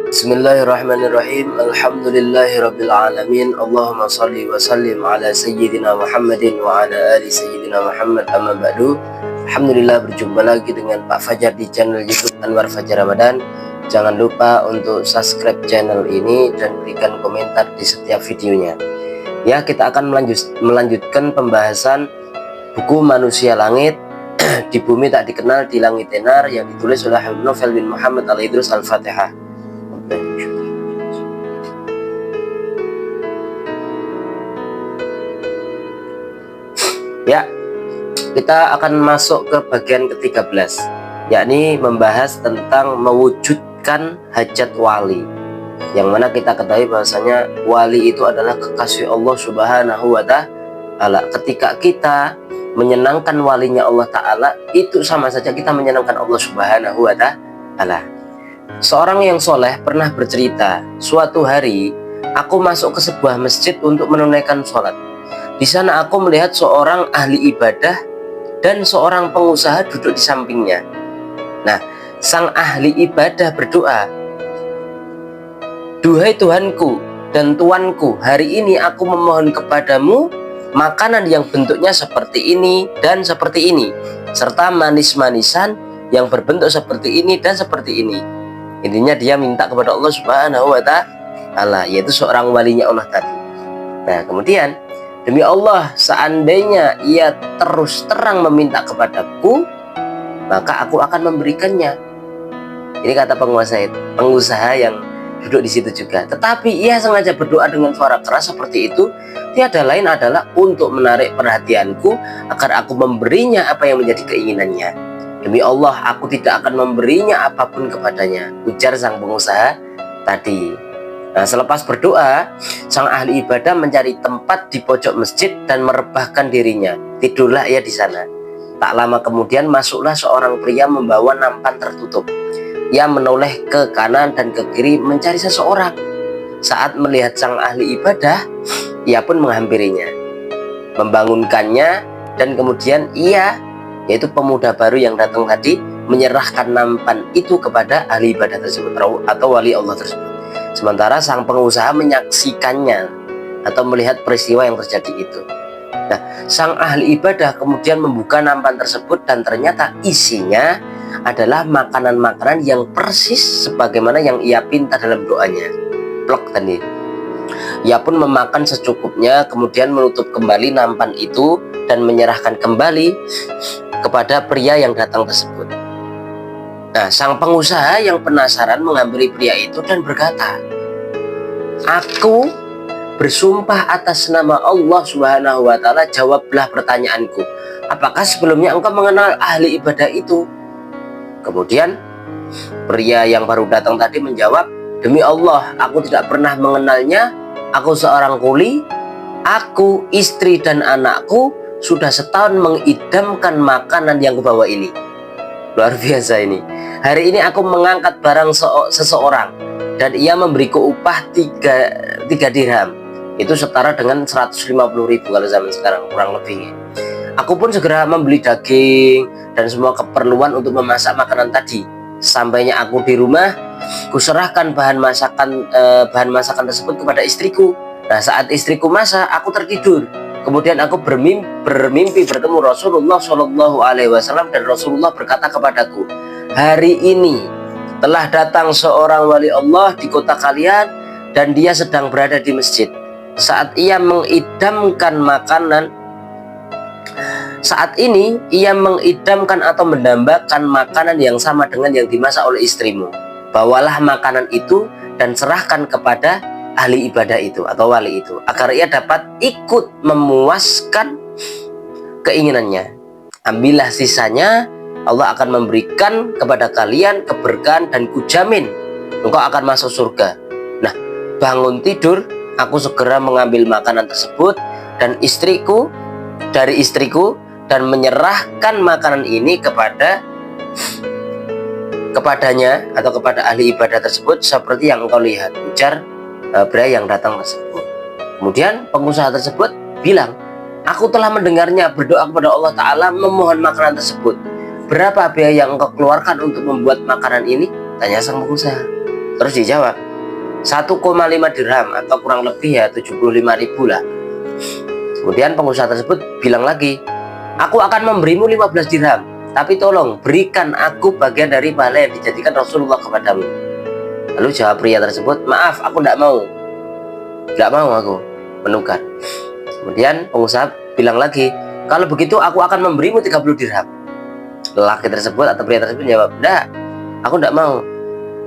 Bismillahirrahmanirrahim. Alhamdulillahirabbil alamin. Allahumma shalli wa sallim ala sayyidina Muhammadin wa ala ali sayyidina Muhammad, amma ba'du. Alhamdulillah, berjumpa lagi dengan Pak Fajar di channel YouTube Anwar Fajar Ramadan. Jangan lupa untuk subscribe channel ini dan berikan komentar di setiap videonya. Ya, kita akan melanjutkan pembahasan buku Manusia Langit di Bumi Tak Dikenal, di Langit Tenar, yang ditulis oleh Habib Novel bin Muhammad Al-Idrus Al-Fatihah. Ya, kita akan masuk ke bagian ke-13, yakni membahas tentang mewujudkan hajat wali, yang mana kita ketahui bahwasanya wali itu adalah kekasih Allah Subhanahu wa Ta'ala. Ketika kita menyenangkan walinya Allah Ta'ala, itu sama saja kita menyenangkan Allah Subhanahu wa Ta'ala. Seorang yang soleh pernah bercerita, suatu hari aku masuk ke sebuah masjid untuk menunaikan sholat. Di sana aku melihat seorang ahli ibadah dan seorang pengusaha duduk di sampingnya. Nah, sang ahli ibadah berdoa, "Duhai Tuhanku dan Tuanku, hari ini aku memohon kepadamu makanan yang bentuknya seperti ini dan seperti ini, serta manis-manisan yang berbentuk seperti ini dan seperti ini." Intinya dia minta kepada Allah Subhanahu wa Ta'ala, yaitu seorang walinya Allah tadi. Nah, kemudian, demi Allah, seandainya ia terus terang meminta kepadaku, maka aku akan memberikannya. Ini kata pengusaha yang duduk di situ juga. Tetapi ia sengaja berdoa dengan suara keras seperti itu, tiada lain adalah untuk menarik perhatianku agar aku memberinya apa yang menjadi keinginannya. Demi Allah, aku tidak akan memberinya apapun kepadanya, ujar sang pengusaha tadi. Nah, selepas berdoa, sang ahli ibadah mencari tempat di pojok masjid dan merebahkan dirinya. Tidurlah ia di sana. Tak lama kemudian masuklah seorang pria membawa nampan tertutup. Ia menoleh ke kanan dan ke kiri mencari seseorang. Saat melihat sang ahli ibadah, ia pun menghampirinya, membangunkannya, dan kemudian ia, yaitu pemuda baru yang datang tadi, menyerahkan nampan itu kepada ahli ibadah tersebut atau wali Allah tersebut. Sementara sang pengusaha menyaksikannya atau melihat peristiwa yang terjadi itu. Nah, sang ahli ibadah kemudian membuka nampan tersebut dan ternyata isinya adalah makanan-makanan yang persis sebagaimana yang ia pinta dalam doanya. Plok tadi. Ia pun memakan secukupnya, kemudian menutup kembali nampan itu dan menyerahkan kembali kepada pria yang datang tersebut. Nah, sang pengusaha yang penasaran menghampiri pria itu dan berkata, "Aku bersumpah atas nama Allah Subhanahu wa Ta'ala, jawablah pertanyaanku. Apakah sebelumnya engkau mengenal ahli ibadah itu?" Kemudian pria yang baru datang tadi menjawab, "Demi Allah, aku tidak pernah mengenalnya. Aku seorang kuli. Aku, istri dan anakku sudah setahun mengidamkan makanan yang kubawa ini." Luar biasa ini. "Hari ini aku mengangkat barang seseorang dan ia memberiku upah 3 dirham. Itu setara dengan 150.000 kalau zaman sekarang, kurang lebih. Aku pun segera membeli daging dan semua keperluan untuk memasak makanan tadi. Sampainya aku di rumah, kuserahkan bahan masakan tersebut kepada istriku. Nah, saat istriku masak, aku tertidur. Kemudian aku bermimpi bertemu Rasulullah Shallallahu Alaihi Wasallam, dan Rasulullah berkata kepadaku, 'Hari ini telah datang seorang wali Allah di kota kalian dan dia sedang berada di masjid. Saat ini ia mengidamkan atau mendambakan makanan yang sama dengan yang dimasak oleh istrimu. Bawalah makanan itu dan serahkan kepada ahli ibadah itu atau wali itu, agar ia dapat ikut memuaskan keinginannya. Ambillah sisanya, Allah akan memberikan kepada kalian keberkahan dan kujamin engkau akan masuk surga.' Nah, bangun tidur, aku segera mengambil makanan tersebut dan dari istriku dan menyerahkan makanan ini kepadanya atau kepada ahli ibadah tersebut seperti yang engkau lihat," ujar pria yang datang tersebut. Kemudian pengusaha tersebut bilang, "Aku telah mendengarnya berdoa kepada Allah Ta'ala memohon makanan tersebut. Berapa biaya yang engkau keluarkan untuk membuat makanan ini?" tanya sang pengusaha. Terus dijawab 1,5 dirham atau kurang lebih ya 75.000 lah. Kemudian pengusaha tersebut bilang lagi, aku akan memberimu 15 dirham, tapi tolong berikan aku bagian dari pahala yang dijadikan Rasulullah kepadamu. Lalu jawab pria tersebut, maaf aku tidak mau aku menukar. Kemudian pengusaha bilang lagi, kalau begitu aku akan memberimu 30 dirham. Lelaki tersebut atau pria tersebut jawab, enggak, aku tidak mau.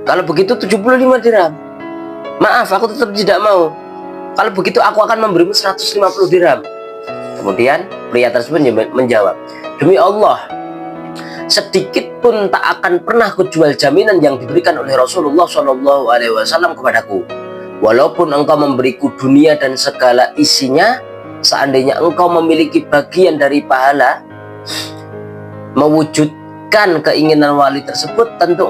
Kalau begitu 75 dirham. Maaf, aku tetap tidak mau. Kalau begitu aku akan memberimu 150 dirham. Kemudian pria tersebut menjawab, demi Allah, sedikit pun tak akan pernah kujual jaminan yang diberikan oleh Rasulullah SAW kepadaku. Walaupun engkau memberiku dunia dan segala isinya, seandainya engkau memiliki bagian dari pahala mewujudkan keinginan wali tersebut, tentu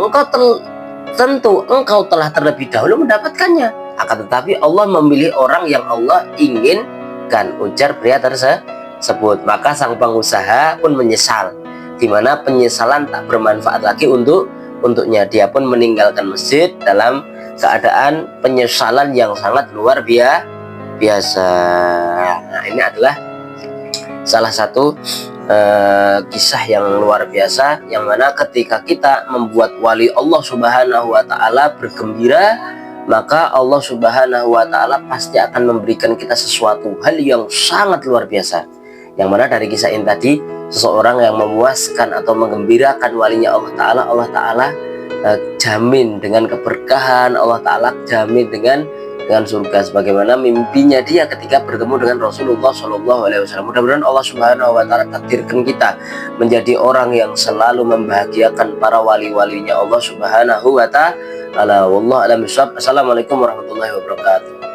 engkau telah terlebih dahulu mendapatkannya. Akan tetapi Allah memilih orang yang Allah inginkan, ujar pria tersebut. Maka sang pengusaha pun menyesal, dimana penyesalan tak bermanfaat lagi untuknya. Dia pun meninggalkan masjid dalam keadaan penyesalan yang sangat luar biasa. Nah, ini adalah salah satu kisah yang luar biasa, yang mana ketika kita membuat wali Allah Subhanahu wa Ta'ala bergembira, maka Allah Subhanahu wa Ta'ala pasti akan memberikan kita sesuatu hal yang sangat luar biasa. Yang mana dari kisah ini tadi, seseorang yang memuaskan atau menggembirakan walinya Allah Ta'ala jamin dengan keberkahan, Allah Ta'ala jamin dengan surga, sebagaimana mimpinya dia ketika bertemu dengan Rasulullah SAW. Mudah-mudahan Allah Subhanahu wa Ta'ala takdirkan kita menjadi orang yang selalu membahagiakan para wali-walinya Allah Subhanahu wa Ta'ala. Wallahu a'lam bishawab. Assalamualaikum warahmatullahi wabarakatuh.